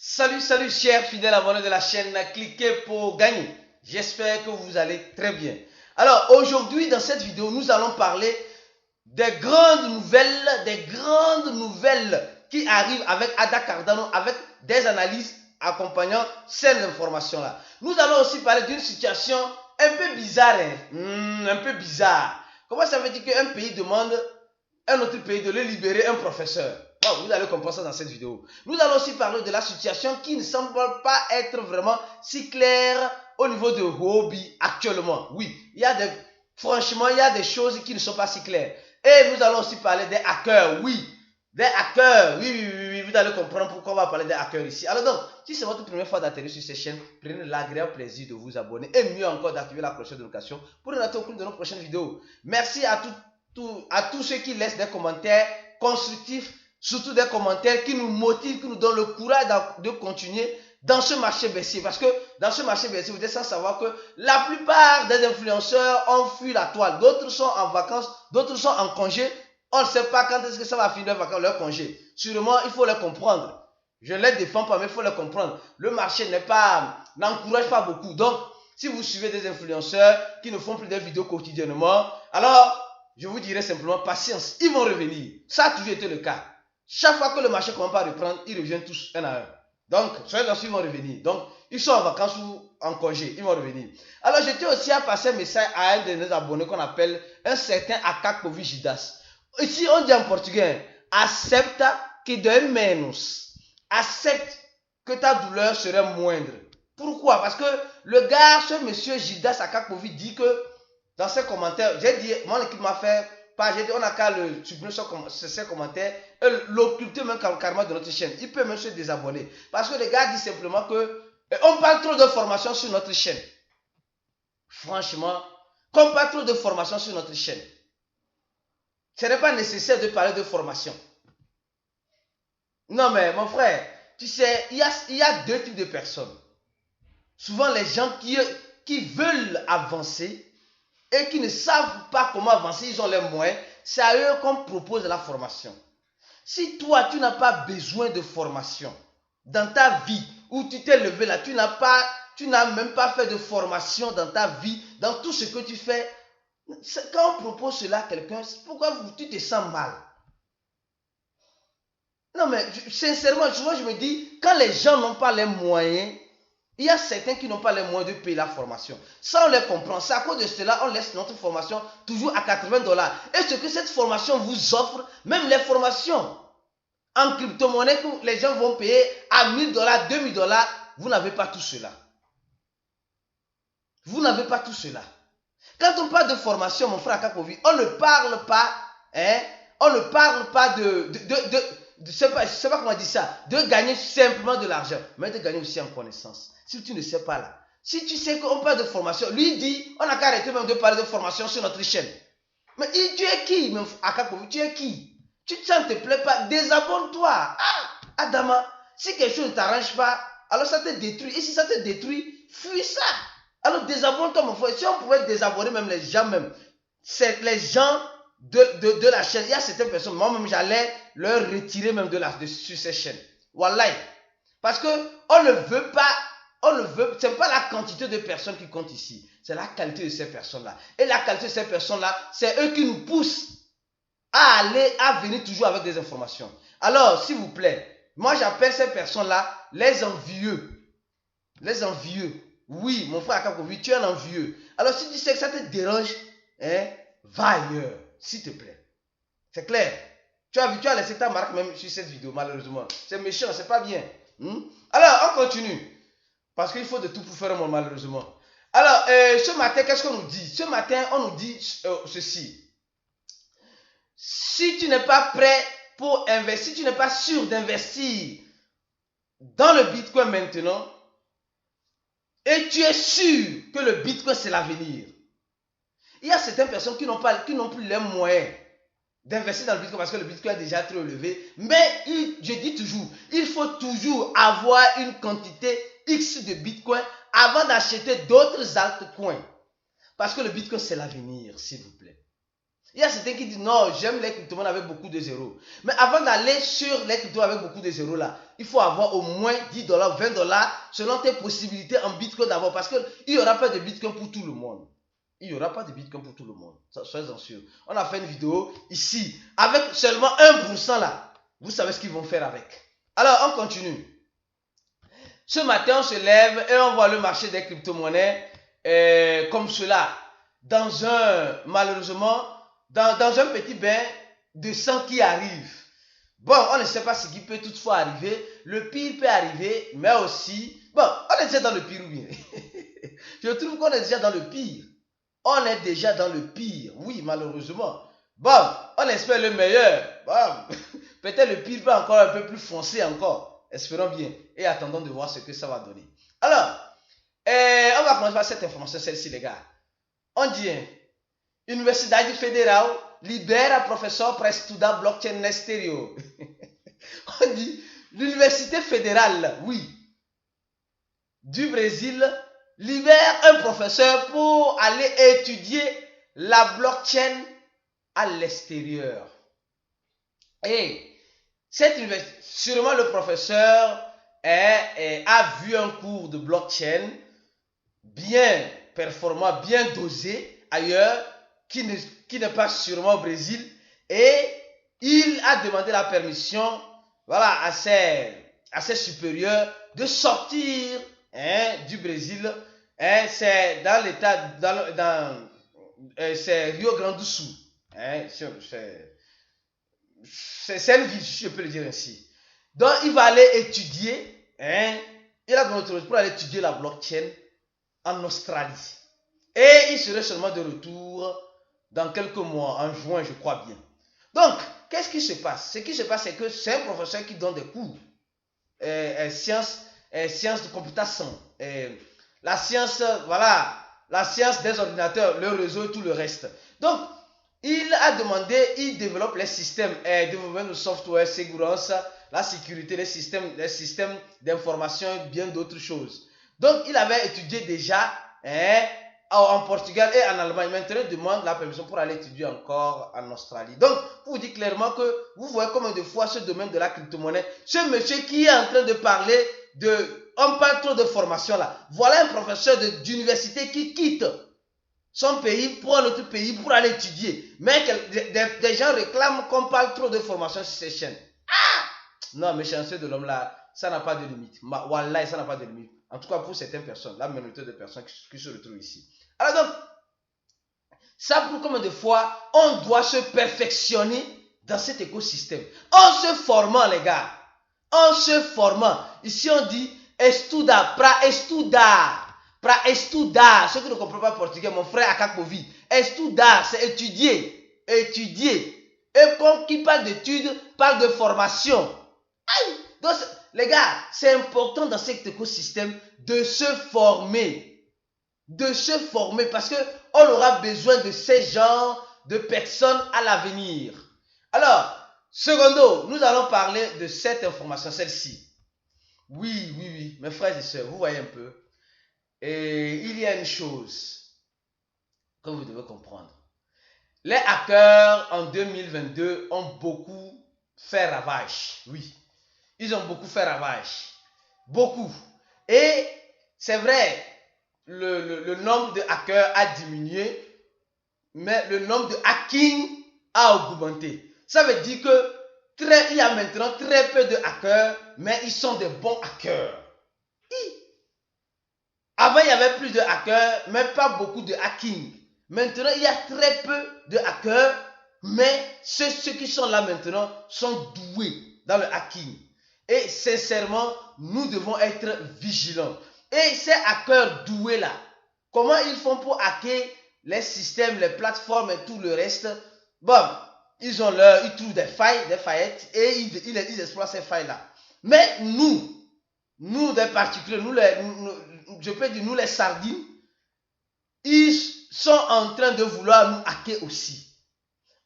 Salut chers fidèles abonnés de la chaîne, cliquez pour gagner. J'espère que vous allez très bien. Alors aujourd'hui dans cette vidéo, nous allons parler des grandes nouvelles qui arrivent avec Ada Cardano, avec des analyses accompagnant ces informations-là. Nous allons aussi parler d'une situation un peu bizarre, un peu bizarre. Comment ça veut dire qu'un pays demande à un autre pays de le libérer un professeur? Bon, vous allez comprendre ça dans cette vidéo. Nous allons aussi parler de la situation qui ne semble pas être vraiment si claire au niveau de Huobi actuellement. Oui, franchement, il y a des choses qui ne sont pas si claires. Et nous allons aussi parler des hackers, oui. Des hackers, oui, vous allez comprendre pourquoi on va parler des hackers ici. Alors donc, si c'est votre première fois d'atterrir sur cette chaîne, prenez l'agréable plaisir de vous abonner et mieux encore d'activer la cloche de notification pour ne rater aucune de nos prochaines vidéos. Merci à tous ceux qui laissent des commentaires constructifs, surtout des commentaires qui nous motivent, qui nous donnent le courage de continuer dans ce marché baissier. Parce que dans ce marché baissier, vous êtes sans savoir que la plupart des influenceurs ont fui la toile. D'autres sont en vacances, d'autres sont en congé. On ne sait pas quand est-ce que ça va finir leur congé. Sûrement, il faut les comprendre. Je ne les défends pas, mais il faut les comprendre. Le marché n'encourage pas beaucoup. Donc, si vous suivez des influenceurs qui ne font plus des vidéos quotidiennement, alors, je vous dirais simplement patience. Ils vont revenir. Ça a toujours été le cas. Chaque fois que le marché commence à reprendre, ils reviennent tous un à un. Donc, soyez assurés, ils vont revenir. Donc, ils sont en vacances ou en congé, ils vont revenir. Alors, je tiens aussi à passer un message à un de nos abonnés qu'on appelle un certain Akakovi Gidas. Ici, on dit en portugais, accepta que dói menos. Accepte que ta douleur serait moindre. Pourquoi? Parce que le gars, ce monsieur Gidas Akakovi dit que dans ses commentaires, j'ai dit, mon équipe m'a fait, j'ai dit, on a qu'à le supprimer ses commentaires et l'occulter même carrément de notre chaîne. Il peut même se désabonner. Parce que le gars dit simplement que on parle trop de formation sur notre chaîne. Franchement, qu'on parle trop de formation sur notre chaîne. Ce n'est pas nécessaire de parler de formation. Non mais mon frère, tu sais, il y a deux types de personnes. Souvent les gens qui veulent avancer et qui ne savent pas comment avancer, ils ont les moyens, c'est à eux qu'on propose la formation. Si toi, tu n'as pas besoin de formation dans ta vie, où tu t'es levé là, tu n'as même pas fait de formation dans ta vie, dans tout ce que tu fais, quand on propose cela à quelqu'un, pourquoi tu te sens mal? Non mais sincèrement, souvent je me dis, quand les gens n'ont pas les moyens, il y a certains qui n'ont pas les moyens de payer la formation. Ça, on les comprend. C'est à cause de cela, on laisse notre formation toujours à $80. Et ce que cette formation vous offre, même les formations en crypto-monnaie que les gens vont payer à $1000, $2000, vous n'avez pas tout cela. Vous n'avez pas tout cela. Quand on parle de formation, mon frère Akakovi, on ne parle pas, je ne sais pas comment dire ça, de gagner simplement de l'argent, mais de gagner aussi en connaissance. Si tu ne sais pas là, si tu sais qu'on parle de formation, lui dit, on n'a qu'à arrêter même de parler de formation sur notre chaîne. Mais tu es qui, mon frère Akakovi, tu es qui? Ça ne te plaît pas, désabonne-toi. Ah, Adama, si quelque chose ne t'arrange pas, alors ça te détruit. Et si ça te détruit, fuis ça. Alors désabonne-toi, mon frère. Si on pouvait désabonner même les gens, c'est les gens de la chaîne. Il y a certaines personnes, moi-même, j'allais leur retirer même sur ces chaînes. Wallahi. Parce que on ne veut pas, c'est pas la quantité de personnes qui compte ici. C'est la qualité de ces personnes-là. Et la qualité de ces personnes-là, c'est eux qui nous poussent à venir toujours avec des informations. Alors, s'il vous plaît, moi j'appelle ces personnes-là les envieux. Les envieux. Oui, mon frère Akakovi, tu es un envieux. Alors, si tu sais que ça te dérange, va ailleurs, s'il te plaît. C'est clair. Tu as laissé ta marque même sur cette vidéo, malheureusement. C'est méchant, c'est pas bien. Alors, on continue. Parce qu'il faut de tout pour faire un monde, malheureusement. Alors, ce matin, qu'est-ce qu'on nous dit? Ce matin, on nous dit ceci. Si tu n'es pas prêt pour investir, si tu n'es pas sûr d'investir dans le Bitcoin maintenant, et tu es sûr que le Bitcoin c'est l'avenir, il y a certaines personnes qui n'ont plus les moyens d'investir dans le Bitcoin parce que le Bitcoin est déjà trop élevé. Mais je dis toujours, il faut toujours avoir une quantité X de Bitcoin avant d'acheter d'autres altcoins. Parce que le Bitcoin c'est l'avenir, s'il vous plaît. Il y a certains qui disent non, j'aime les crypto-monnaies avec beaucoup de zéros. Mais avant d'aller sur les crypto avec beaucoup de zéros là, il faut avoir au moins 10 dollars, 20 dollars selon tes possibilités en bitcoin d'abord. Parce qu'il n'y aura pas de bitcoin pour tout le monde. Il n'y aura pas de bitcoin pour tout le monde. Soyez-en sûrs. On a fait une vidéo ici avec seulement 1% là. Vous savez ce qu'ils vont faire avec. Alors, on continue. Ce matin, on se lève et on voit le marché des crypto-monnaies comme cela. Malheureusement, dans un petit bain de sang qui arrive. Bon, on ne sait pas ce qui peut toutefois arriver. Le pire peut arriver, mais aussi... Bon, on est déjà dans le pire ou bien? Je trouve qu'on est déjà dans le pire. On est déjà dans le pire, oui, malheureusement. Bon, on espère le meilleur. Bon, peut-être le pire peut encore un peu plus foncé encore. Espérons bien. Et attendons de voir ce que ça va donner. Alors, on va commencer par cette information, celle-ci, les gars. On dit, Universidade Federal libera professeur para estudar blockchain no exterior. On dit, l'université fédérale, oui, du Brésil, libère un professeur pour aller étudier la blockchain à l'extérieur. Et cette université, sûrement le professeur a vu un cours de blockchain bien performant, bien dosé ailleurs, qui n'est pas sûrement au Brésil, et il a demandé la permission, voilà, à ses supérieurs de sortir du Brésil. C'est dans l'état, c'est Rio Grande do Sul. C'est une ville, je peux le dire ainsi. Donc, il va aller étudier, il a demandé pour aller étudier la blockchain en Australie. Et il serait seulement de retour dans quelques mois, en juin, je crois bien. Donc, qu'est-ce qui se passe? Ce qui se passe, c'est que c'est un professeur qui donne des cours. Sciences de computation. La science, voilà, la science des ordinateurs, le réseau et tout le reste. Donc, il a demandé, il développe les systèmes, développement de software, sécurité, la sécurité, les systèmes d'information et bien d'autres choses. Donc, il avait étudié déjà en Portugal et en Allemagne. Maintenant, il demande la permission pour aller étudier encore en Australie. Donc, pour vous dire clairement que vous voyez combien de fois ce domaine de la crypto-monnaie, ce monsieur qui est en train de parler on parle trop de formation là. Voilà un professeur d'université qui quitte son pays pour un autre pays pour aller étudier. Mais des gens réclament qu'on parle trop de formation sur ces chaînes. Ah! Non, méchanceté de l'homme là, ça n'a pas de limite. Wallah, ça n'a pas de limite. En tout cas, pour certaines personnes, la minorité de personnes qui se retrouvent ici. Alors donc, ça prouve combien de fois on doit se perfectionner dans cet écosystème. En se formant, les gars. En se formant. Ici, on dit estuda, pra estudar. Pra estudar. Ceux qui ne comprennent pas portugais, mon frère Akakovi. Estudar, c'est étudier. Étudier. Et quand qui parle d'études, parle de formation. Aïe. Donc, les gars, c'est important dans cet écosystème de se former. De se former parce qu'on aura besoin de ces genres de personnes à l'avenir. Alors, secondo, nous allons parler de cette information, celle-ci. Oui, mes frères et sœurs, vous voyez un peu. Et il y a une chose que vous devez comprendre. Les hackers en 2022 ont beaucoup fait ravage. Oui, ils ont beaucoup fait ravage. Beaucoup. Et c'est vrai, le nombre de hackers a diminué, mais le nombre de hacking a augmenté. Ça veut dire que il y a maintenant très peu de hackers, mais ils sont des bons hackers. Avant, il y avait plus de hackers, mais pas beaucoup de hacking. Maintenant, il y a très peu de hackers, mais ceux qui sont là maintenant sont doués dans le hacking. Et sincèrement, nous devons être vigilants. Et ces hackers doués là, comment ils font pour hacker les systèmes, les plateformes et tout le reste? Bon, ils trouvent des faillettes et ils exploitent ces failles là. Mais nous des particuliers, je peux dire nous les sardines, ils sont en train de vouloir nous hacker aussi.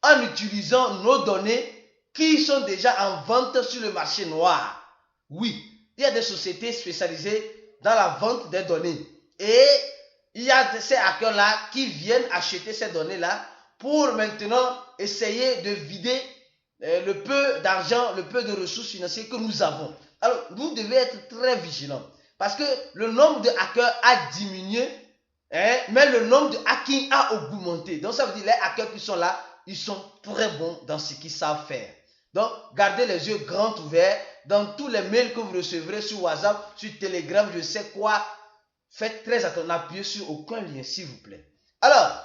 En utilisant nos données qui sont déjà en vente sur le marché noir. Oui, il y a des sociétés spécialisées dans la vente des données. Et il y a ces hackers-là qui viennent acheter ces données-là pour maintenant essayer de vider le peu d'argent, le peu de ressources financières que nous avons. Alors, vous devez être très vigilants parce que le nombre de hackers a diminué, mais le nombre de hacking a augmenté. Donc, ça veut dire les hackers qui sont là, ils sont très bons dans ce qu'ils savent faire. Donc, gardez les yeux grands ouverts dans tous les mails que vous recevrez sur WhatsApp, sur Telegram, je sais quoi. Faites très attention, n'appuyez sur aucun lien, s'il vous plaît. Alors,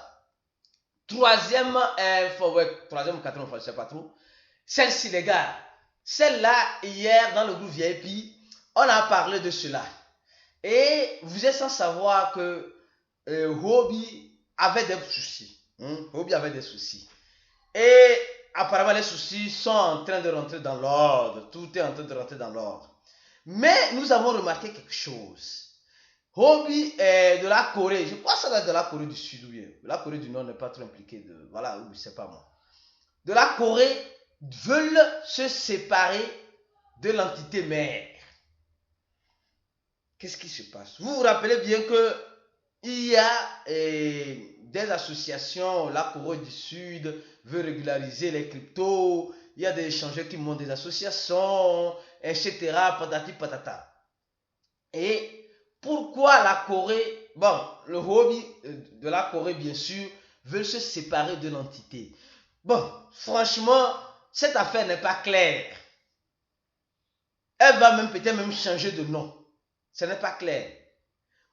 troisième ou quatrième fois, je ne sais pas trop. Celle-ci, les gars. Celle-là, hier, dans le groupe VIP, on a parlé de cela. Et vous êtes sans savoir que Hobby avait des soucis. Hobby avait des soucis. Et apparemment, les soucis sont en train de rentrer dans l'ordre. Tout est en train de rentrer dans l'ordre. Mais nous avons remarqué quelque chose. Hobby de la Corée, je crois que ça doit être de la Corée du Sud ou bien. La Corée du Nord n'est pas trop impliquée de. Voilà, oui, c'est pas moi. De la Corée veulent se séparer de l'entité mère. Qu'est-ce qui se passe? Vous vous rappelez bien que il y a des associations, la Corée du Sud veut régulariser les cryptos, il y a des échangeurs qui montent des associations, etc. Patati patata. Et pourquoi la Corée, bon, le Hobby de la Corée, bien sûr, veut se séparer de l'entité. Bon, franchement, cette affaire n'est pas claire. Elle va même peut-être même changer de nom. Ce n'est pas clair.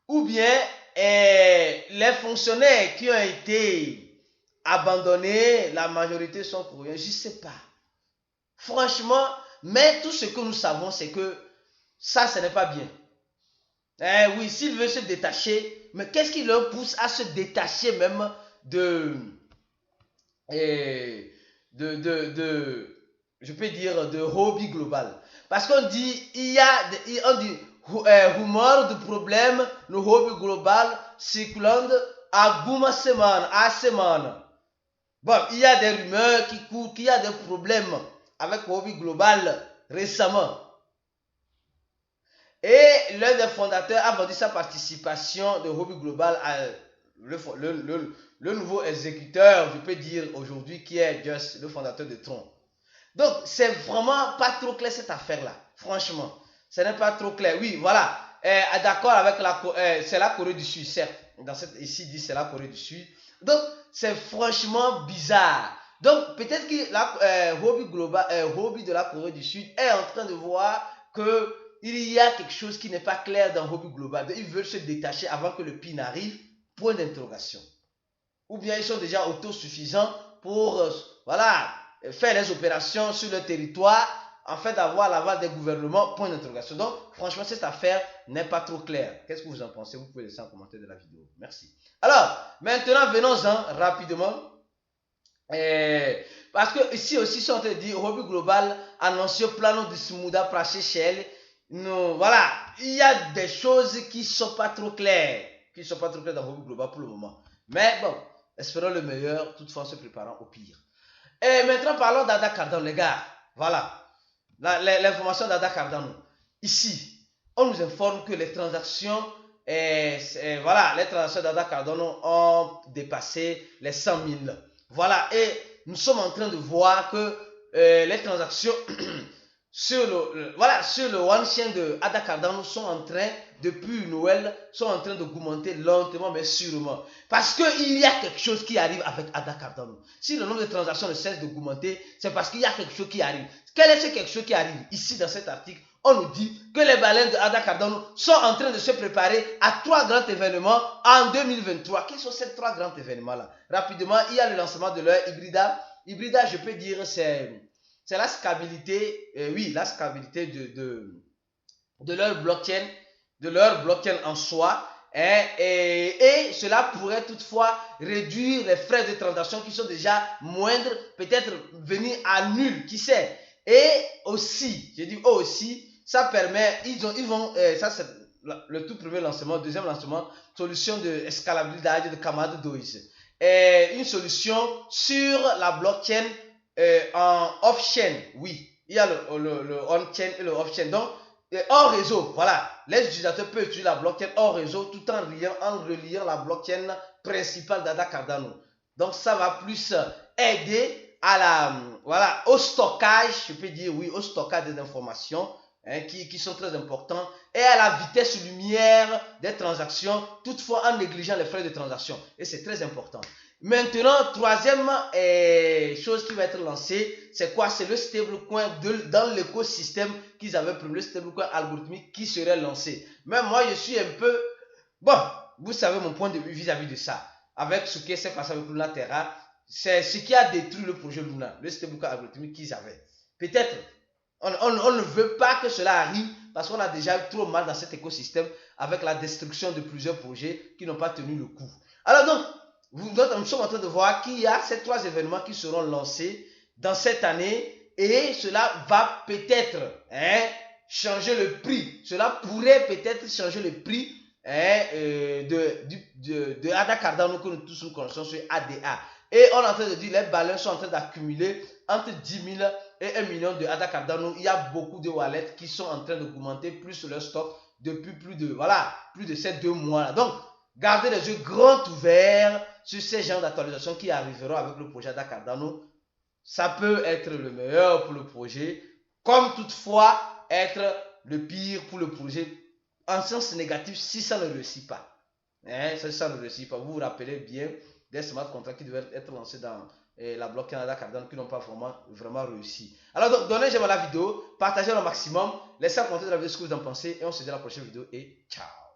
Ou bien, les fonctionnaires qui ont été abandonnés, la majorité sont coréens, je ne sais pas. Franchement, mais tout ce que nous savons, c'est que ça, ce n'est pas bien. Oui, s'il veut se détacher, mais qu'est-ce qui leur pousse à se détacher même je peux dire, de Hobby Global? Parce qu'on dit, rumeur de problème, le Hobby Global circulant à Gouma Semana, à Semana. Bon, il y a des rumeurs qui courent, qu'il y a des problèmes avec Hobby Global récemment. Et l'un des fondateurs a vendu sa participation de Hobby Global à le nouveau exécuteur, je peux dire aujourd'hui, qui est Just, le fondateur de Tron. Donc, c'est vraiment pas trop clair cette affaire-là. Franchement, ce n'est pas trop clair. Oui, voilà. D'accord avec c'est la Corée du Sud, certes. Ici, dit c'est la Corée du Sud. Donc, c'est franchement bizarre. Donc, peut-être que Hobby de la Corée du Sud est en train de voir que il y a quelque chose qui n'est pas clair dans Hobby Global. Ils veulent se détacher avant que le PIN arrive. Point d'interrogation. Ou bien ils sont déjà autosuffisants pour faire les opérations sur le territoire en fait d'avoir l'aval des gouvernements. Point d'interrogation. Donc, franchement, cette affaire n'est pas trop claire. Qu'est-ce que vous en pensez? Vous pouvez laisser en commentaire de la vidéo. Merci. Alors, maintenant, venons-en rapidement. Parce que ici aussi, ils sont en train de dire Hobby Global annonce plano de Smouda Praché Shell. Voilà, il y a des choses qui ne sont pas trop claires. Qui ne sont pas trop claires dans Hobby Global pour le moment. Mais bon, espérons le meilleur, toutefois en se préparant au pire. Et maintenant, parlons d'Ada Cardano, les gars. Voilà, l'information d'Ada Cardano. Ici, on nous informe que les transactions, les transactions d'Ada Cardano ont dépassé les 100 000. Voilà, et nous sommes en train de voir que les transactions sur le one chain de Ada Cardano sont en train, depuis Noël, sont en train d'augmenter lentement mais sûrement. Parce qu'il y a quelque chose qui arrive avec Ada Cardano. Si le nombre de transactions ne cesse d'augmenter, c'est parce qu'il y a quelque chose qui arrive. Quel est ce quelque chose qui arrive? Ici, dans cet article, on nous dit que les baleines de Ada Cardano sont en train de se préparer à 3 grands événements en 2023. Quels sont ces 3 grands événements-là? Rapidement, il y a le lancement de leur Hybrida. Hybrida, je peux dire, c'est la stabilité, la stabilité de leur blockchain en soi. Et cela pourrait toutefois réduire les frais de transaction qui sont déjà moindres, peut-être venir à nul, qui sait. Et aussi, j'ai dit aussi, ça permet, ça c'est le tout premier lancement, deuxième lancement, solution de escalabilité de Kamado 2. Une solution sur la blockchain en off-chain, oui. Il y a le on-chain et le off-chain. Donc, hors réseau, voilà. Les utilisateurs peuvent utiliser la blockchain hors réseau tout en reliant la blockchain principale d'Ada Cardano. Donc, ça va plus aider à voilà, au stockage, je peux dire oui, au stockage des informations qui sont très importants et à la vitesse lumière des transactions, toutefois en négligeant les frais de transaction. Et c'est très important. Maintenant, troisième chose qui va être lancée, c'est quoi? C'est le stablecoin dans l'écosystème qu'ils avaient prévu, le stablecoin algorithmique qui serait lancé. Mais moi, je suis un peu... Bon, vous savez mon point de vue vis-à-vis de ça. Avec ce qui s'est passé avec Luna Terra, c'est ce qui a détruit le projet Luna, le stablecoin algorithmique qu'ils avaient. Peut-être, on ne veut pas que cela arrive parce qu'on a déjà eu trop mal dans cet écosystème avec la destruction de plusieurs projets qui n'ont pas tenu le coup. Alors donc, nous sommes en train de voir qu'il y a ces trois événements qui seront lancés dans cette année et cela va peut-être changer le prix. Cela pourrait peut-être changer le prix de ADA Cardano que nous tous nous connaissons sur ADA. Et on est en train de dire les balances sont en train d'accumuler entre 10 000 et 1 million de ADA Cardano. Il y a beaucoup de wallets qui sont en train d'augmenter plus leur stock depuis plus de ces 2 mois-là. Donc, gardez les yeux grands ouverts sur ces genres d'actualisations qui arriveront avec le projet ADA Cardano. Ça peut être le meilleur pour le projet, comme toutefois être le pire pour le projet en sens négatif si ça ne réussit pas. Si ça ne réussit pas, vous vous rappelez bien des smart contracts qui devaient être lancés dans la blockchain ADA Cardano qui n'ont pas vraiment réussi. Alors donc, donnez j'aime à la vidéo, partagez au maximum, laissez un commentaire de la vidéo ce que vous en pensez et on se dit à la prochaine vidéo et ciao.